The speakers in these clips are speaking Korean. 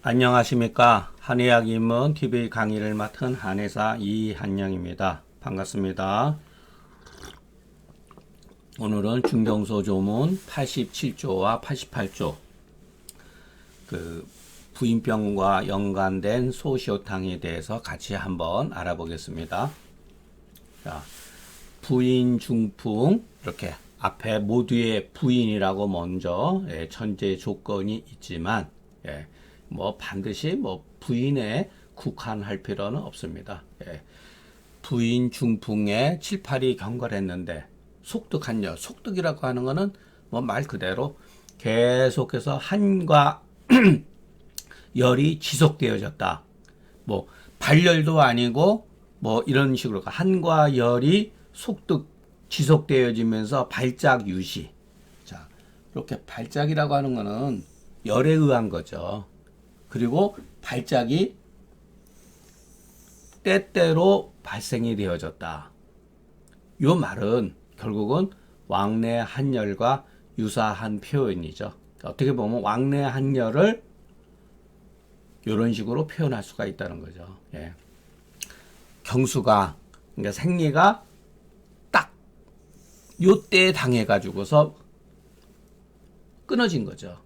안녕하십니까. 한의학 입문 강의를 맡은 한의사 이한영입니다. 반갑습니다. 오늘은 중경소 조문 87조와 88조 부인병과 연관된 소시오탕에 대해서 같이 한번 알아보겠습니다. 자, 부인, 중풍 이렇게 앞에 모두의 부인이라고 먼저 천재 조건이 있지만 반드시 부인에 국한할 필요는 없습니다. 부인 중풍에 7, 8이 경과했는데 속득한열, 속득이라고 하는 것은 말 그대로 계속해서 한과 열이 지속되어졌다. 발열도 아니고 이런 식으로 한과 열이 속득 지속되어지면서 발작 유시. 자, 이렇게 발작이라고 하는 것은 열에 의한 거죠. 그리고 발작이 때때로 발생이 되어졌다. 이 말은 결국은 왕래 한열과 유사한 표현이죠. 어떻게 보면 왕래 한열을 이런 식으로 표현할 수가 있다는 거죠. 경수가, 그러니까 생리가 딱 요때 당해가지고서 끊어진 거죠.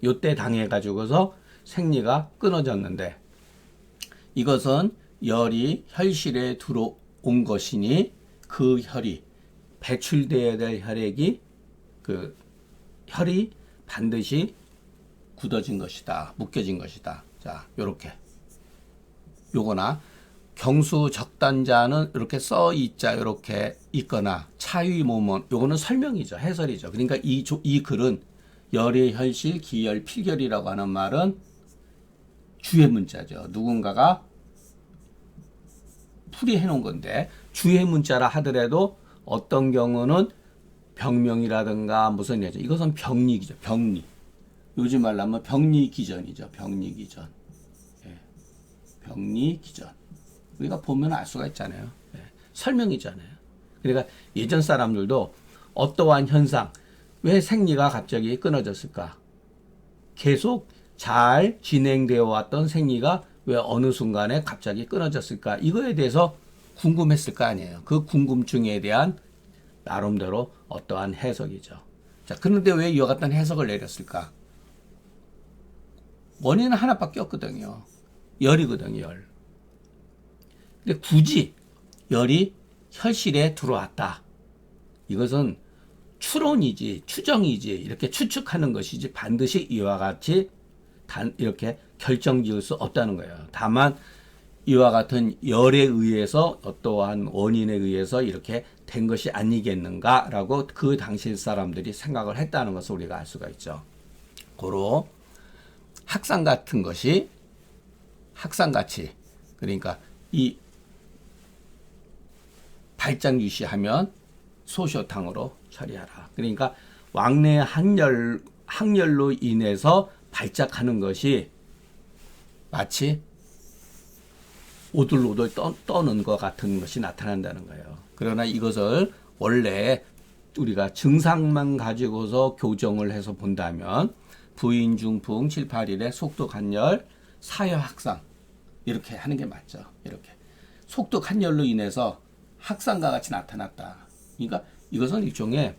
요때 당해가지고서 생리가 끊어졌는데 이것은 열이 혈실에 들어온 것이니 그 혈이 배출되어야 될 혈액이 혈이 반드시 굳어진 것이다. 묶여진 것이다. 자, 요렇게. 요거나 경수 적단자는 이렇게 써 있자 이렇게 있거나 차위 모문 요거는 설명이죠. 해설이죠. 그러니까 이 글은 열의 혈실 기열 필결이라고 하는 말은 주의 문자죠. 누군가가 풀이해 놓은 건데 주의 문자라 하더라도 어떤 경우는 병명이라든가 무슨 예죠. 이것은 병리기죠. 병리. 요즘 말로 하면 병리기전이죠. 병리기전. 병리기전. 우리가 보면 알 수가 있잖아요. 설명이잖아요. 그러니까 예전 사람들도 어떠한 현상, 왜 생리가 갑자기 끊어졌을까? 계속 잘 진행되어 왔던 생리가 왜 어느 순간에 갑자기 끊어졌을까? 이거에 대해서 궁금했을 거 아니에요. 그 궁금증에 대한 나름대로 어떠한 해석이죠. 자, 그런데 왜 이와 같은 해석을 내렸을까? 원인은 하나밖에 없거든요. 열이거든요, 열. 근데 굳이 열이 혈실에 들어왔다. 이것은 추론이지, 추정이지, 이렇게 추측하는 것이지 반드시 이와 같이 이렇게 결정 지을 수 없다는 거예요. 다만 이와 같은 열에 의해서 어떠한 원인에 의해서 이렇게 된 것이 아니겠는가라고 그 당시 사람들이 생각을 했다는 것을 우리가 알 수가 있죠. 고로 학상 같은 것이 학상같이 그러니까 이 발작 유시하면 소시오탕으로 처리하라. 그러니까 왕래 항열로 인해서 발작하는 것이 마치 오들오들 떠는 것 같은 것이 나타난다는 거예요. 그러나 이것을 원래 우리가 증상만 가지고서 교정을 해서 본다면 부인, 중풍, 7, 8일에 속독한열, 사여학상 이렇게 하는 게 맞죠. 이렇게 속독한열로 인해서 학상과 같이 나타났다. 그러니까 이것은 일종의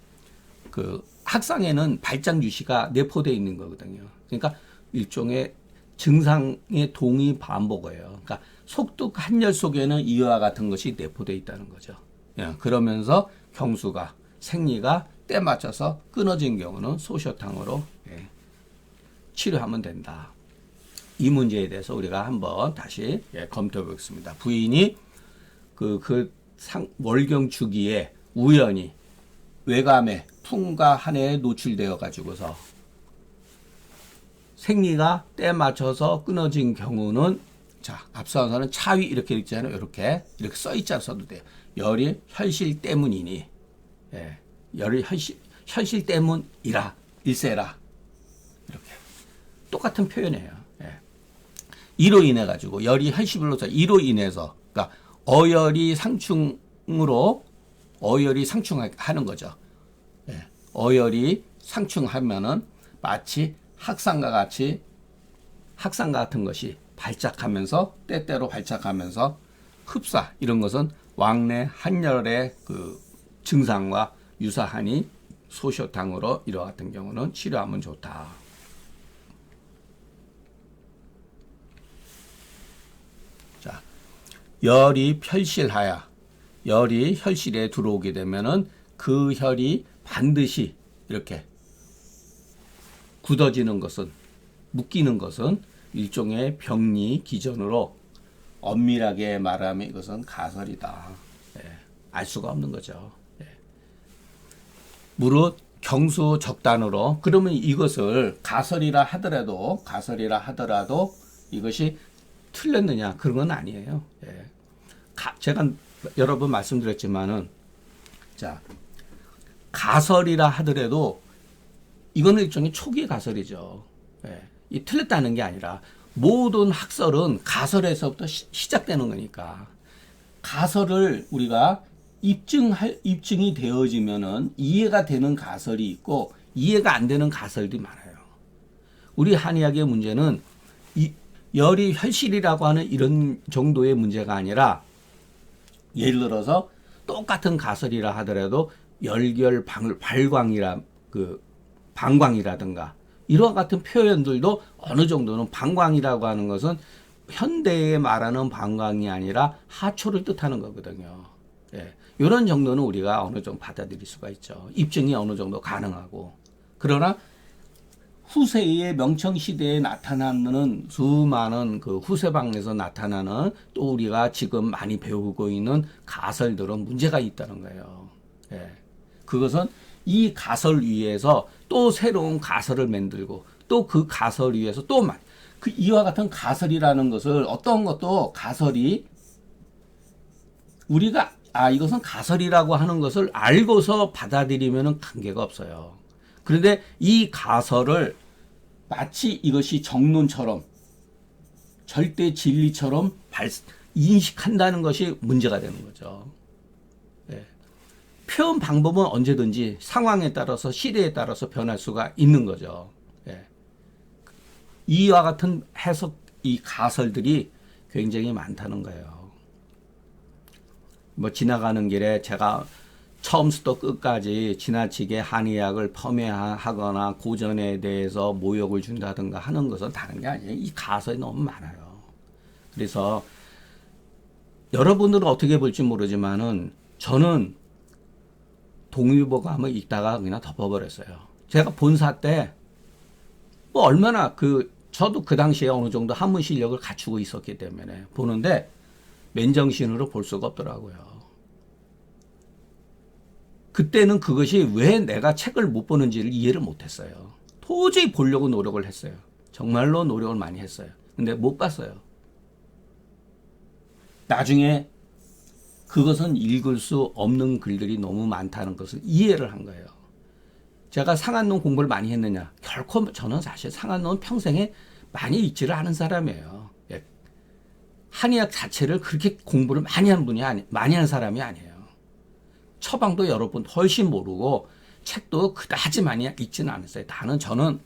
학상에는 발작 유시가 내포되어 있는 거거든요. 그러니까 일종의 증상의 동의 반복이에요. 그러니까 속독한열 속에는 이와 같은 것이 내포되어 있다는 거죠. 그러면서 경수가 생리가 때 맞춰서 끊어진 경우는 소시오탕으로 치료하면 된다. 이 문제에 대해서 우리가 한번 다시 검토해 보겠습니다. 부인이 월경 주기에 우연히 외감에 풍과 한해에 노출되어 가지고서 생리가 때 맞춰서 끊어진 경우는 자, 앞서서는 차위 이렇게 있잖아요. 이렇게 써 있지 않아도 돼요. 열이 혈실 때문이니 열이 혈실 때문이라 일세라 이렇게 똑같은 표현이에요. 이로 인해 가지고 열이 혈실로서 이로 인해서 그러니까 어열이 상충으로 어열이 상충하는 거죠. 어열이 상충하면은 마치 학상과 같이 학산 같은 것이 발작하면서 때때로 발작하면서 흡사 이런 것은 왕래 한열의 그 증상과 유사하니 소쇼탕으로 이와 같은 경우는 치료하면 좋다. 자, 열이 펼실하여 열이 혈실에 들어오게 되면은 그 혈이 반드시 이렇게 굳어지는 것은 묶이는 것은 일종의 병리 기전으로 엄밀하게 말하면 이것은 가설이다. 예, 알 수가 없는 거죠. 예. 무릇 경수적단으로 그러면 이것을 가설이라 하더라도 이것이 틀렸느냐 그런 건 아니에요. 예. 제가 여러 번 말씀드렸지만은 자 가설이라 하더라도 이거는 일종의 초기 가설이죠. 예. 이 틀렸다는 게 아니라 모든 학설은 가설에서부터 시작되는 거니까 가설을 우리가 입증이 되어지면은 이해가 되는 가설이 있고 이해가 안 되는 가설들이 많아요. 우리 한의학의 문제는 이 열이 혈실이라고 하는 이런 정도의 문제가 아니라 예를 들어서 똑같은 가설이라 하더라도 열결 발광이라 그 방광이라든가 이와 같은 표현들도 어느 정도는 방광이라고 하는 것은 현대에 말하는 방광이 아니라 하초를 뜻하는 거거든요. 예. 이런 정도는 우리가 어느 정도 받아들일 수가 있죠. 입증이 어느 정도 가능하고. 그러나 후세의 명청시대에 나타나는 수많은 그 후세방에서 나타나는 또 우리가 지금 많이 배우고 있는 가설들은 문제가 있다는 거예요. 예. 그것은 이 가설 위에서 또 새로운 가설을 만들고 또 그 가설 위에서 또 그 이와 같은 가설이라는 것을 어떤 것도 가설이 우리가 이것은 가설이라고 하는 것을 알고서 받아들이면은 관계가 없어요. 그런데 이 가설을 마치 이것이 정론처럼 절대 진리처럼 인식한다는 것이 문제가 되는 거죠. 예. 표현 방법은 언제든지 상황에 따라서 시대에 따라서 변할 수가 있는 거죠. 예. 이와 같은 해석, 이 가설들이 굉장히 많다는 거예요. 뭐 지나가는 길에 제가 처음부터 끝까지 지나치게 한의학을 폄훼하거나 고전에 대해서 모욕을 준다든가 하는 것은 다른 게 아니에요. 이 가설이 너무 많아요. 그래서 여러분들은 어떻게 볼지 모르지만은 저는 동의보감을 읽다가 그냥 덮어버렸어요. 제가 본사 때 뭐 얼마나 저도 그 당시에 어느 정도 한문 실력을 갖추고 있었기 때문에 보는데 맨정신으로 볼 수가 없더라고요. 그때는 그것이 왜 내가 책을 못 보는지를 이해를 못했어요. 도저히 보려고 노력을 했어요. 정말로 노력을 많이 했어요. 근데 못 봤어요. 나중에 그것은 읽을 수 없는 글들이 너무 많다는 것을 이해를 한 거예요. 제가 상한론 공부를 많이 했느냐? 결코 저는 사실 상한론 평생에 많이 읽지를 않은 사람이에요. 예. 한의학 자체를 그렇게 공부를 많이 하는 사람이 아니에요. 처방도 여러 번 훨씬 모르고 책도 그다지 많이 읽지는 않았어요. 저는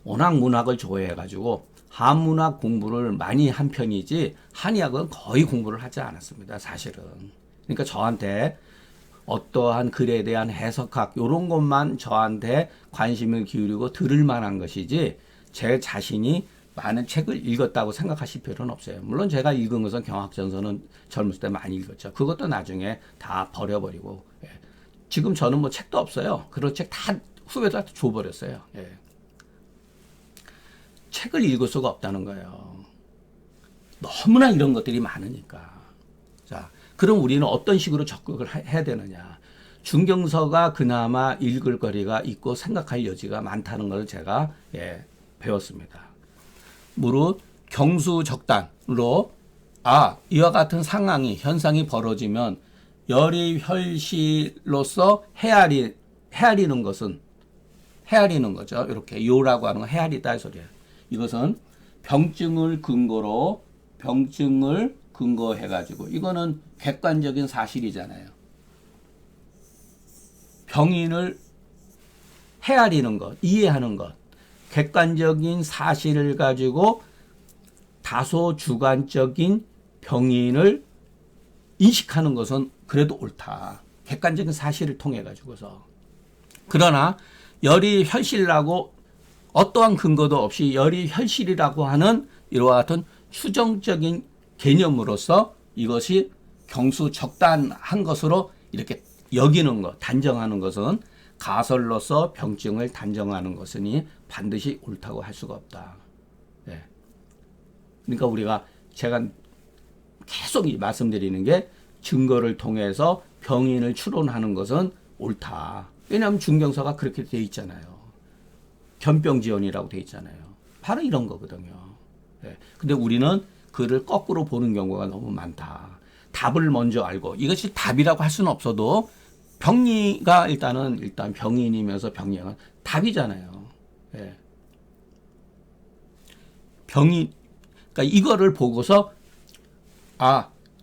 워낙 문학을 좋아해가지고 한문학 공부를 많이 한 편이지 한의학은 거의 공부를 하지 않았습니다. 사실은. 그러니까 저한테 어떠한 글에 대한 해석학 이런 것만 저한테 관심을 기울이고 들을 만한 것이지 제 자신이 많은 책을 읽었다고 생각하실 필요는 없어요. 물론 제가 읽은 것은 경학전서는 젊었을 때 많이 읽었죠. 그것도 나중에 다 버려버리고 예. 지금 저는 뭐 책도 없어요. 그런 책 다 후배들한테 줘버렸어요. 예. 책을 읽을 수가 없다는 거예요. 너무나 이런 것들이 많으니까. 자, 그럼 우리는 어떤 식으로 접근을 해야 되느냐. 중경서가 그나마 읽을 거리가 있고 생각할 여지가 많다는 걸 제가 배웠습니다. 무릇 경수적단으로 이와 같은 현상이 벌어지면 열이 혈시로서 헤아리는 거죠. 이렇게 요라고 하는 건 헤아리다 이 소리예요. 이것은 병증을 근거해가지고 이거는 객관적인 사실이잖아요. 병인을 헤아리는 것, 이해하는 것. 객관적인 사실을 가지고 다소 주관적인 병인을 인식하는 것은 그래도 옳다. 객관적인 사실을 통해 가지고서. 그러나 열이 혈실이라고 어떠한 근거도 없이 열이 혈실이라고 하는 이와 같은 추정적인 개념으로서 이것이 경수적단한 것으로 이렇게 여기는 것, 단정하는 것은 가설로서 병증을 단정하는 것이니 반드시 옳다고 할 수가 없다. 네. 그러니까 우리가 제가 계속 말씀드리는 게 증거를 통해서 병인을 추론하는 것은 옳다. 왜냐하면 중경서가 그렇게 돼 있잖아요. 견병지언이라고 돼 있잖아요. 바로 이런 거거든요. 네. 근데 우리는 그를 거꾸로 보는 경우가 너무 많다. 답을 먼저 알고 이것이 답이라고 할 수는 없어도 병리가 일단 병인이면서 병리가 답이잖아요. 예. 병인, 그러니까 이거를 보고서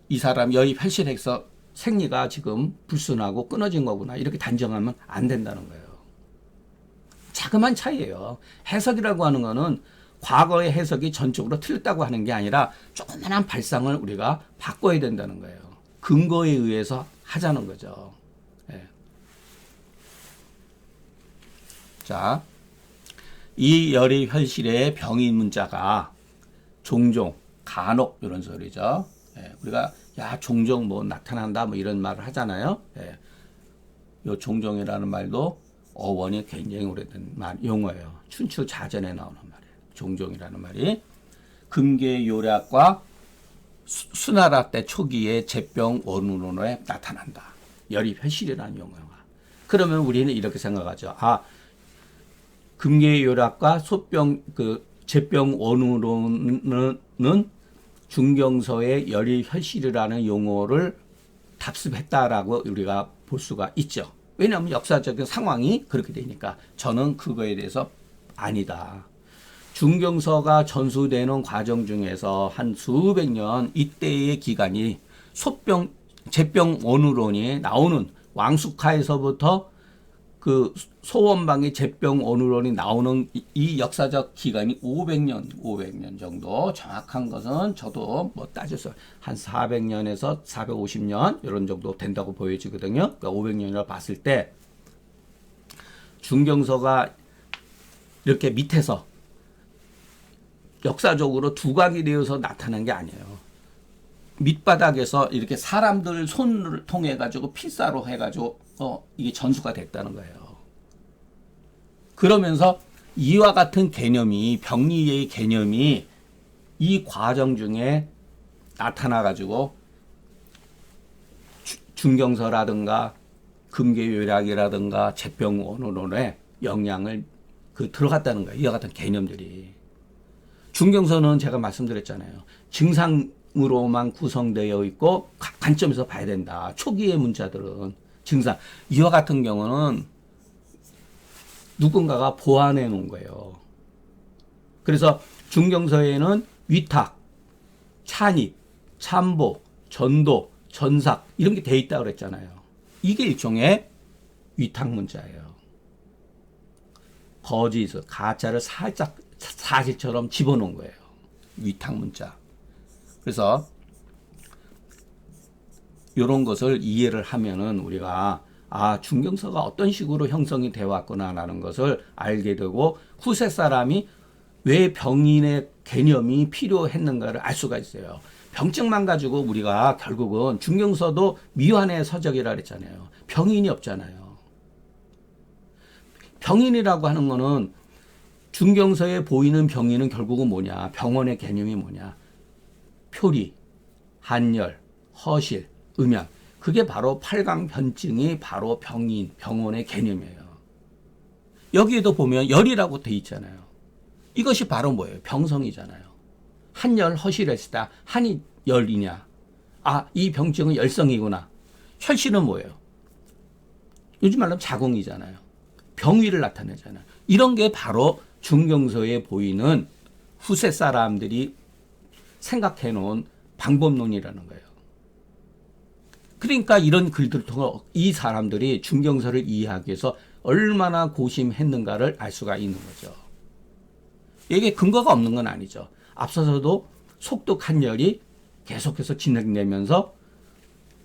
이 사람 열이 혈실해서 생리가 지금 불순하고 끊어진 거구나 이렇게 단정하면 안 된다는 거예요. 자그마한 차이예요. 해석이라고 하는 거는 과거의 해석이 전적으로 틀렸다고 하는 게 아니라 조그만한 발상을 우리가 바꿔야 된다는 거예요. 근거에 의해서 하자는 거죠. 예. 자, 이 열이 혈실의 병인 문자가 종종, 간혹 이런 소리죠. 예. 우리가 종종 뭐 나타난다 뭐 이런 말을 하잖아요. 예. 요 종종이라는 말도 어원이 굉장히 오래된 용어예요. 춘추자전에 나오는 말이에요. 종종이라는 말이 금계요략과 수나라 때 초기에 제병 원운으로에 나타난다. 열이 혈실이라는 용어가. 그러면 우리는 이렇게 생각하죠. 금계요략과 제병 원운으로는 중경서의 열이 혈실이라는 용어를 답습했다라고 우리가 볼 수가 있죠. 왜냐하면 역사적인 상황이 그렇게 되니까. 저는 그거에 대해서 아니다. 중경서가 전수되는 과정 중에서 한 수백 년 이때의 기간이 제병 원우론이 나오는 왕숙하에서부터 그 소원방의 제병 원우론이 나오는 이 역사적 기간이 500년 정도. 정확한 것은 저도 뭐 따져서 한 400년에서 450년 이런 정도 된다고 보여지거든요. 그러니까 500년이라고 봤을 때 중경서가 이렇게 밑에서 역사적으로 두각이 되어서 나타난 게 아니에요. 밑바닥에서 이렇게 사람들 손을 통해 가지고 필사로 해가지고 이게 전수가 됐다는 거예요. 그러면서 이와 같은 개념이 병리의 개념이 이 과정 중에 나타나 가지고 중경서라든가 금계요략이라든가 제병원론에 영향을 들어갔다는 거예요. 이와 같은 개념들이. 중경서는 제가 말씀드렸잖아요. 증상으로만 구성되어 있고 관점에서 봐야 된다. 초기의 문자들은 증상. 이와 같은 경우는 누군가가 보완해 놓은 거예요. 그래서 중경서에는 위탁, 찬입, 참보, 전도, 전삭 이런 게 돼 있다고 그랬잖아요. 이게 일종의 위탁 문자예요. 거짓, 가짜를 살짝 사실처럼 집어넣은 거예요. 위탁 문자. 그래서 이런 것을 이해를 하면은 우리가 중경서가 어떤 식으로 형성이 되어 왔구나라는 것을 알게 되고 후세 사람이 왜 병인의 개념이 필요했는가를 알 수가 있어요. 병증만 가지고 우리가 결국은 중경서도 미완의 서적이라 그랬잖아요. 병인이 없잖아요. 병인이라고 하는 거는 중경서에 보이는 병인은 결국은 뭐냐? 병원의 개념이 뭐냐? 표리, 한열, 허실, 음양. 그게 바로 팔강변증이 바로 병원의 개념이에요. 여기에도 보면 열이라고 돼 있잖아요. 이것이 바로 뭐예요? 병성이잖아요. 한열, 허실했을 때 한이 열이냐? 이 병증은 열성이구나. 혈실은 뭐예요? 요즘 말로 자궁이잖아요. 병위를 나타내잖아요. 이런 게 바로 중경서에 보이는 후세 사람들이 생각해 놓은 방법론이라는 거예요. 그러니까 이런 글들을 통해 이 사람들이 중경서를 이해하기 위해서 얼마나 고심했는가를 알 수가 있는 거죠. 이게 근거가 없는 건 아니죠. 앞서서도 속독 한열이 계속해서 진행되면서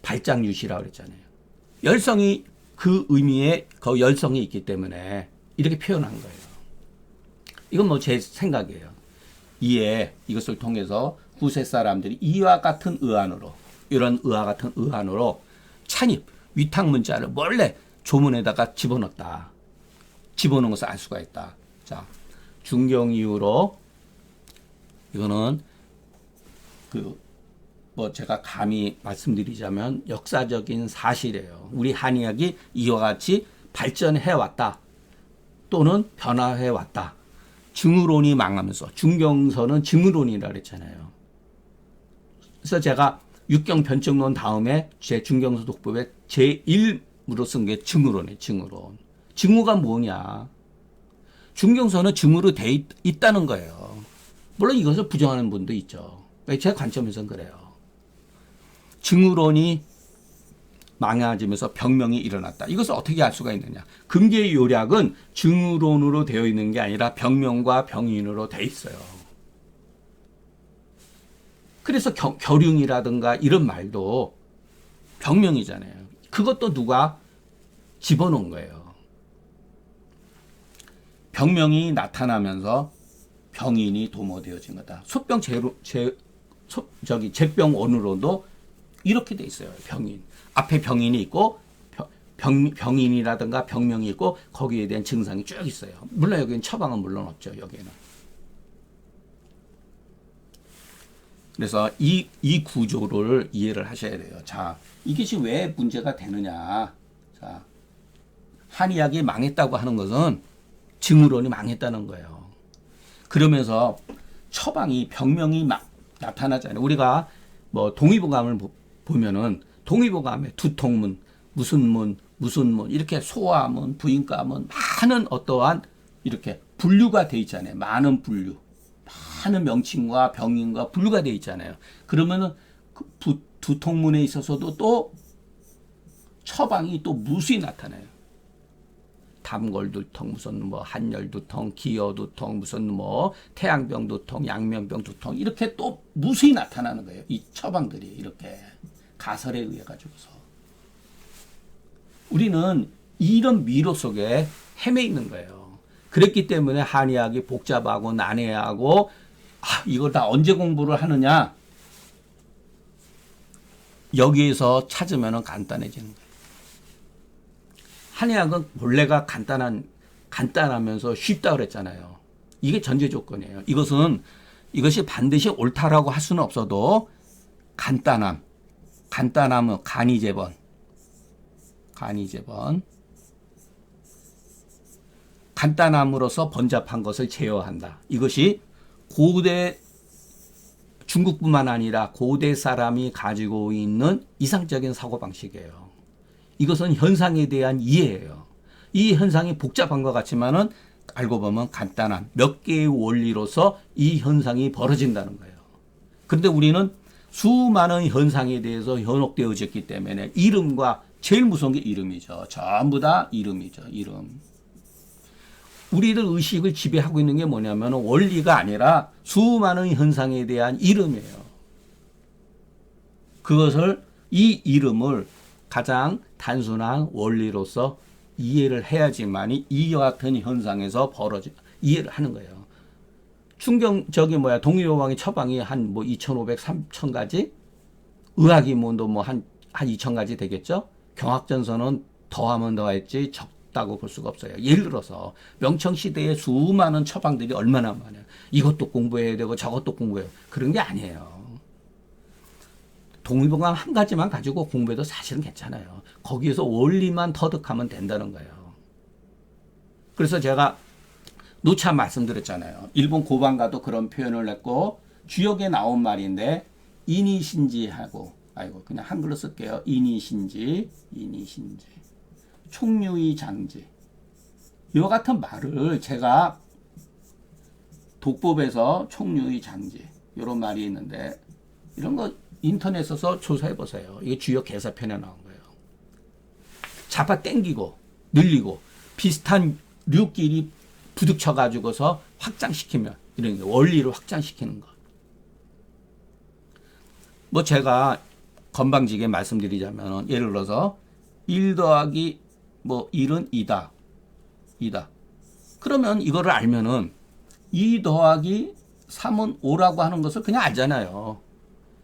발작 유시라고 그랬잖아요. 열성이 그 의미에 그 열성이 있기 때문에 이렇게 표현한 거예요. 이건 뭐 제 생각이에요. 이에 이것을 통해서 후세 사람들이 이와 같은 의안으로 이런 의와 같은 의안으로 찬입 위탁 문자를 몰래 조문에다가 집어넣었다. 집어넣은 것을 알 수가 있다. 자, 중경 이후로 이거는 뭐 제가 감히 말씀드리자면 역사적인 사실이에요. 우리 한의학이 이와 같이 발전해 왔다. 또는 변화해 왔다. 증후론이 망하면서 중경서는 증후론이라 그랬잖아요. 그래서 제가 육경 변증론 다음에 제 중경서 독법에 제1으로 쓴 게 증후론이에요. 증후론. 증후가 뭐냐? 중경서는 증후로 돼 있다는 거예요. 물론 이것을 부정하는 분도 있죠. 제 관점에서는 그래요. 증후론이 망가지면서 병명이 일어났다. 이것을 어떻게 알 수가 있느냐? 금계의 요약은 증후론으로 되어 있는 게 아니라 병명과 병인으로 되어 있어요. 그래서 결흉이라든가 이런 말도 병명이잖아요. 그것도 누가 집어넣은 거예요. 병명이 나타나면서 병인이 도모되어진 거다. 제병원으로도 이렇게 돼 있어요. 병인. 앞에 병인이 있고 병인이라든가 병명이 있고 거기에 대한 증상이 쭉 있어요. 물론 여기는 처방은 물론 없죠. 여기에는. 그래서 이 구조를 이해를 하셔야 돼요. 자, 이것이 왜 문제가 되느냐. 자, 한의학이 망했다고 하는 것은 증후론이 망했다는 거예요. 그러면서 처방이 병명이 막 나타나잖아요. 우리가 뭐 동의보감을 보면은 동의보감에 두통문, 무슨 문 이렇게 소화문, 부인과문 많은 어떠한 이렇게 분류가 돼 있잖아요. 많은 분류. 많은 명칭과 병인과 분류가 돼 있잖아요. 그러면은 그 두통문에 있어서도 또 처방이 또 무수히 나타나요. 담골두통, 무슨 뭐 한열두통, 기여두통, 무슨 뭐 태양병두통, 양면병 두통 이렇게 또 무수히 나타나는 거예요. 이 처방들이 이렇게 가설에 의해 가지고서 우리는 이런 미로 속에 헤매 있는 거예요. 그랬기 때문에 한의학이 복잡하고 난해하고 이걸 다 언제 공부를 하느냐? 여기에서 찾으면 간단해지는 거예요. 한의학은 본래가 간단하면서 쉽다 그랬잖아요. 이게 전제 조건이에요. 이것이 반드시 옳다라고 할 수는 없어도 간단함은 간이재번. 간단함으로써 번잡한 것을 제어한다. 이것이 고대 중국뿐만 아니라 고대 사람이 가지고 있는 이상적인 사고방식이에요. 이것은 현상에 대한 이해예요. 이 현상이 복잡한 것 같지만은 알고 보면 간단한 몇 개의 원리로서 이 현상이 벌어진다는 거예요. 그런데 우리는 수많은 현상에 대해서 현혹되어졌기 때문에 이름과 제일 무서운 게 이름이죠. 전부 다 이름이죠. 이름. 우리들 의식을 지배하고 있는 게 뭐냐면 원리가 아니라 수많은 현상에 대한 이름이에요. 이 이름을 가장 단순한 원리로서 이해를 해야지만이 이와 같은 현상에서 이해를 하는 거예요. 동의보감의 처방이 한 2,500, 3,000가지? 의학이 한 2,000가지 되겠죠? 경학전서는 더하면 더했지 적다고 볼 수가 없어요. 예를 들어서 명청시대의 수많은 처방들이 얼마나 많아요. 이것도 공부해야 되고 저것도 공부해야 되고 그런 게 아니에요. 동의보감 한 가지만 가지고 공부해도 사실은 괜찮아요. 거기에서 원리만 터득하면 된다는 거예요. 그래서 제가 누차 말씀드렸잖아요. 일본 고방가도 그런 표현을 했고 주역에 나온 말인데 이니신지하고 그냥 한글로 쓸게요. 이니신지 총류의 장지 이와 같은 말을 제가 독법에서 총류의 장지 이런 말이 있는데 이런 거 인터넷에서 조사해 보세요. 이게 주역 개사편에 나온 거예요. 잡아 당기고 늘리고 비슷한 류끼리 부딪혀 가지고서 확장시키면 이런 게 원리를 확장시키는 것. 뭐 제가 건방지게 말씀드리자면 예를 들어서 1 더하기 뭐 1은 2다. 그러면 이거를 알면은 2 더하기 3은 5라고 하는 것을 그냥 알잖아요.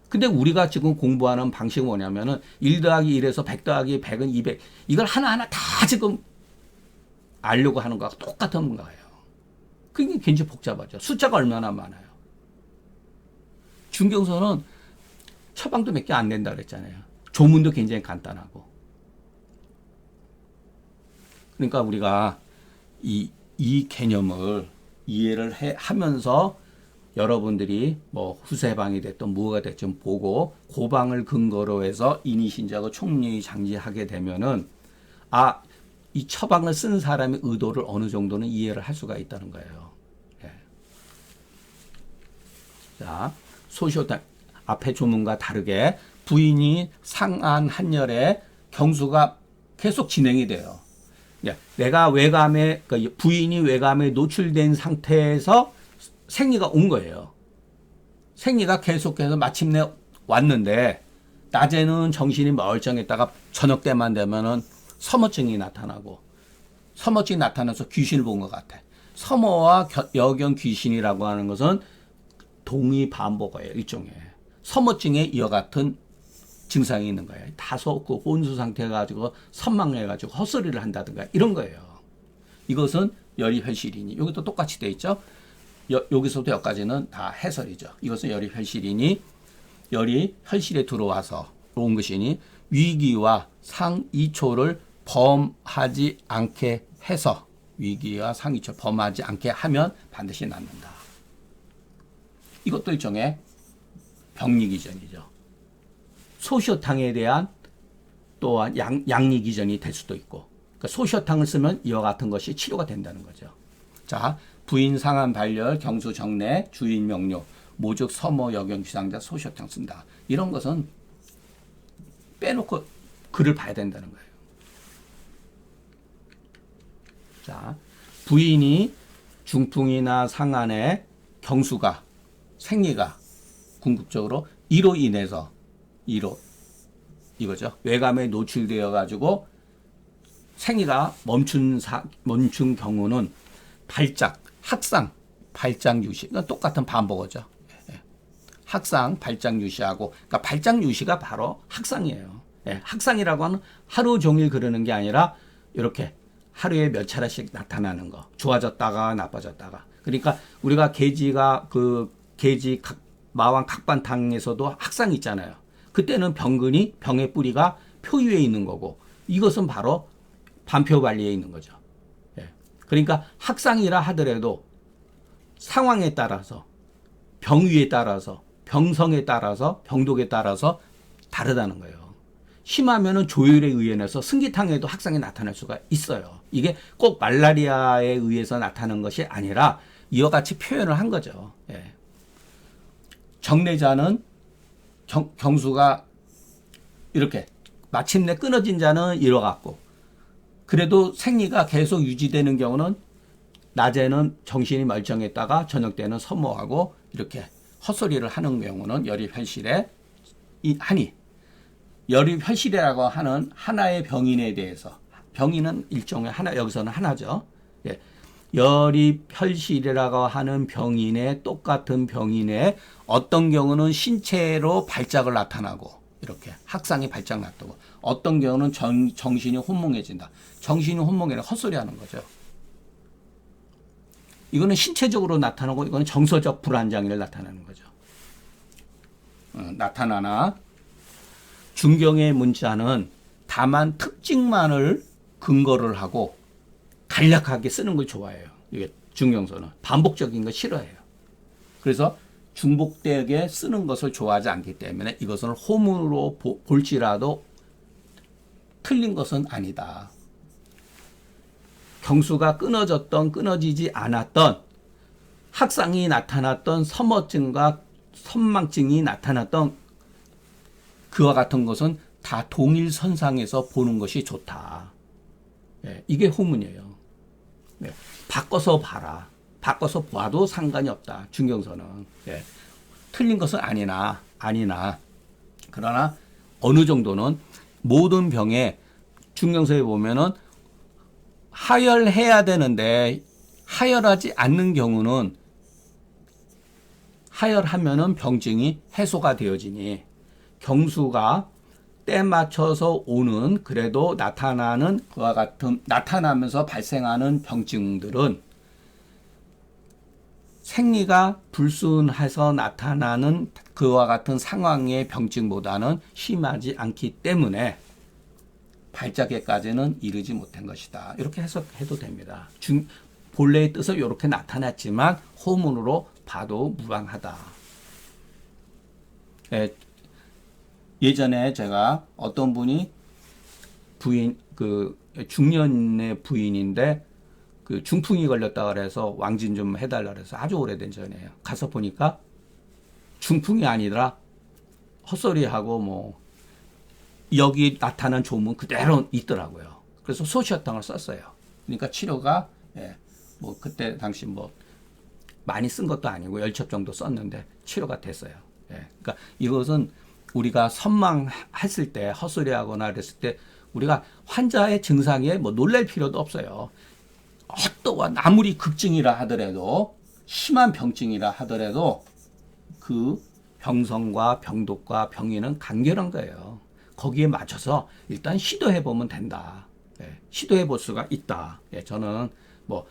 근데 우리가 지금 공부하는 방식은 뭐냐면은 1 더하기 1에서 100 더하기 100은 200. 이걸 하나하나 다 지금 알려고 하는 거하고 똑같은 거예요. 그게 굉장히 복잡하죠. 숫자가 얼마나 많아요. 중경서는 처방도 몇 개 안 된다 그랬잖아요. 조문도 굉장히 간단하고. 그러니까 우리가 이 개념을 이해를 하면서 여러분들이 뭐 후세방이 됐든 뭐가 됐든 보고 고방을 근거로 해서 인이신자고 총리의 장지하게 되면은 이 처방을 쓴 사람의 의도를 어느 정도는 이해를 할 수가 있다는 거예요. 예. 자, 소시오탕 앞에 조문과 다르게 부인이 상안 한열에 경수가 계속 진행이 돼요. 내가 외감에 부인이 외감에 노출된 상태에서 생리가 온 거예요. 생리가 계속해서 마침내 왔는데 낮에는 정신이 멀쩡했다가 저녁 때만 되면은 서머증이 나타나고 서머증이 나타나서 귀신을 본 것 같아. 서머와 여경 귀신이라고 하는 것은 동의 반복어예요. 일종의 서머증에 이와 같은 증상이 있는 거예요. 다소 그 혼수 상태 가지고 선망해가지고 헛소리를 한다든가 이런 거예요. 이것은 열이 혈실이니 여기도 똑같이 돼 있죠. 여기서부터 여기까지는 다 해설이죠. 이것은 열이 혈실이니 열이 혈실에 들어와서 온 것이니 위기와 상이초를 범하지 않게 해서 위기와 상이초 범하지 않게 하면 반드시 낫는다. 이것도 일종의 병리기전이죠. 소시오탕에 대한 또한 양리기전이 될 수도 있고 그러니까 소시오탕을 쓰면 이와 같은 것이 치료가 된다는 거죠. 자, 부인 상한 발열 경수 정례 주인 명료 모즉 서모 여경 귀상자 소시오탕 쓴다. 이런 것은 빼놓고 글을 봐야 된다는 거예요. 자, 부인이 중풍이나 상한에 경수가 생리가 궁극적으로 이로 인해서 이거죠. 외감에 노출되어 가지고 생리가 멈춘 경우는 발작, 학상, 발작 유시. 똑같은 반복어죠. 학상, 발작 유시하고 그러니까 발작 유시가 바로 학상이에요. 학상이라고 하는 하루 종일 그러는 게 아니라 이렇게 하루에 몇 차례씩 나타나는 거. 좋아졌다가 나빠졌다가. 그러니까 우리가 계지 마왕 각반탕에서도 학상이 있잖아요. 그때는 병의 뿌리가 표 위에 있는 거고 이것은 바로 반표발리에 있는 거죠. 그러니까 학상이라 하더라도 상황에 따라서 병위에 따라서 병성에 따라서 병독에 따라서 다르다는 거예요. 심하면은 조혈에 의해서 승기탕에도 학상이 나타날 수가 있어요. 이게 꼭 말라리아에 의해서 나타나는 것이 아니라 이와 같이 표현을 한 거죠. 정례자는 경수가 이렇게 마침내 끊어진 자는 이와 같고 그래도 생리가 계속 유지되는 경우는 낮에는 정신이 멀쩡했다가 저녁 때는 서모하고 이렇게 헛소리를 하는 경우는 열입혈실에 하니 열입혈실이라고 하는 하나의 병인에 대해서 병인은 일종의 하나 여기서는 하나죠. 열입혈실이라고 하는 병인의 똑같은 병인의 어떤 경우는 신체로 발작을 나타나고 이렇게 학상이 발작 나타나고 어떤 경우는 정신이 혼몽해진다. 정신이 혼몽해는 헛소리하는 거죠. 이거는 신체적으로 나타나고 이거는 정서적 불안장애를 나타내는 거죠. 나타나나 중경의 문자는 다만 특징만을 근거를 하고 간략하게 쓰는 걸 좋아해요. 이게 중경서는 반복적인 거 싫어해요. 그래서 중복되게 쓰는 것을 좋아하지 않기 때문에 이것을 호문으로 볼지라도 틀린 것은 아니다. 경수가 끊어졌던 끊어지지 않았던 학상이 나타났던 서머증과 선망증이 나타났던 그와 같은 것은 다 동일선상에서 보는 것이 좋다. 이게 호문이에요. 바꿔서 봐라. 바꿔서 봐도 상관이 없다. 중경서는. 예. 틀린 것은 아니나 그러나 어느 정도는 모든 병에 중경서에 보면은 하혈해야 되는데 하혈하지 않는 경우는 하혈하면은 병증이 해소가 되어지니 경수가 때 맞춰서 오는 그래도 나타나는 그와 같은 나타나면서 발생하는 병증들은 생리가 불순해서 나타나는 그와 같은 상황의 병증보다는 심하지 않기 때문에 발작에까지는 이르지 못한 것이다. 이렇게 해석해도 됩니다. 본래의 뜻은 이렇게 나타났지만 호문으로 봐도 무방하다. 예전에 제가 어떤 분이 부인 중년의 부인인데 그 중풍이 걸렸다 그래서 왕진 좀 해달라 그래서 아주 오래된 전이에요. 가서 보니까 중풍이 아니라 헛소리하고 뭐 여기 나타난 조문 그대로 있더라고요. 그래서 소시어탕을 썼어요. 그러니까 치료가 뭐 그때 당시 뭐 많이 쓴 것도 아니고 10첩 정도 썼는데 치료가 됐어요. 그러니까 이것은 우리가 선망했을 때 헛소리하거나 그랬을 때 우리가 환자의 증상에 뭐 놀랄 필요도 없어요. 어떠한 아무리 극증이라 하더라도 심한 병증이라 하더라도 그 병성과 병독과 병인은 간결한 거예요. 거기에 맞춰서 일단 시도해 보면 된다. 시도해 볼 수가 있다. 저는 뭐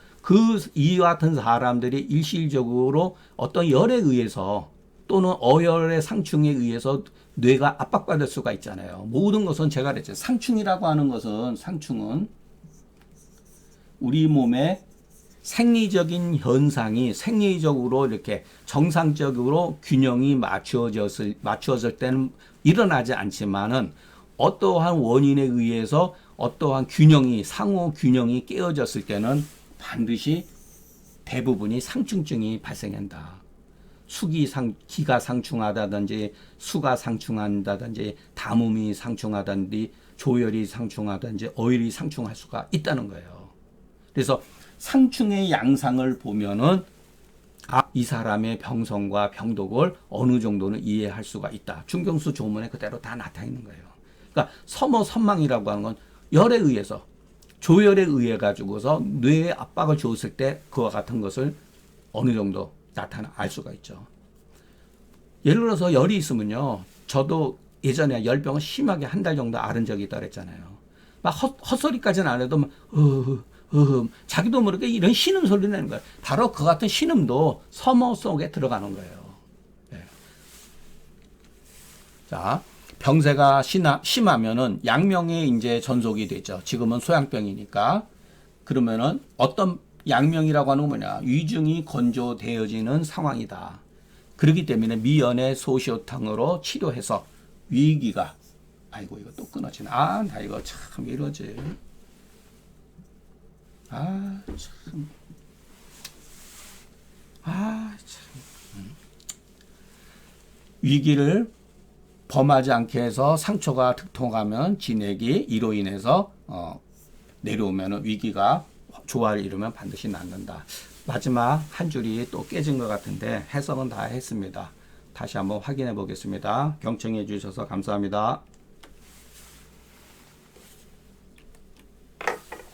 이와 같은 사람들이 일시적으로 어떤 열에 의해서 또는 어열의 상충에 의해서 뇌가 압박받을 수가 있잖아요. 모든 것은 제가 그랬죠. 상충이라고 하는 것은 상충은 우리 몸의 생리적인 현상이 생리적으로 이렇게 정상적으로 균형이 맞추어질 때는 일어나지 않지만은 어떠한 원인에 의해서 어떠한 균형이 상호 균형이 깨어졌을 때는 반드시 대부분이 상충증이 발생한다. 기가 상충하다든지 수가 상충한다든지 담음이 상충하다든지 조혈이 상충하다든지 어혈이 상충할 수가 있다는 거예요. 그래서 상충의 양상을 보면은 이 사람의 병성과 병독을 어느 정도는 이해할 수가 있다. 중경수 조문에 그대로 다 나타나 있는 거예요. 그러니까 서머선망이라고 하는 건 열에 의해서 조열에 의해 가지고서 뇌에 압박을 줬을 때 그와 같은 것을 어느 정도 알 수가 있죠. 예를 들어서 열이 있으면요. 저도 예전에 열병을 심하게 한 달 정도 앓은 적이 있다 그랬잖아요. 막 헛소리까지는 안 해도 막 자기도 모르게 이런 신음 소리 내는 거예요. 바로 그 같은 신음도 서머 속에 들어가는 거예요. 자, 병세가 심하면은 양명에 이제 전속이 되죠. 지금은 소양병이니까. 그러면은 어떤 양명이라고 하는 건 뭐냐? 위중이 건조되어지는 상황이다. 그렇기 때문에 미연의 소시오탕으로 치료해서 위기가 아이고 이거 또 끊어지네. 나 이거 참 이러지. 참. 위기를 범하지 않게 해서 상처가 특통하면 진액이 이로 인해서 내려오면 위기가 조화를 이루면 반드시 낫는다. 마지막 한 줄이 또 깨진 것 같은데 해석은 다 했습니다. 다시 한번 확인해 보겠습니다. 경청해 주셔서 감사합니다.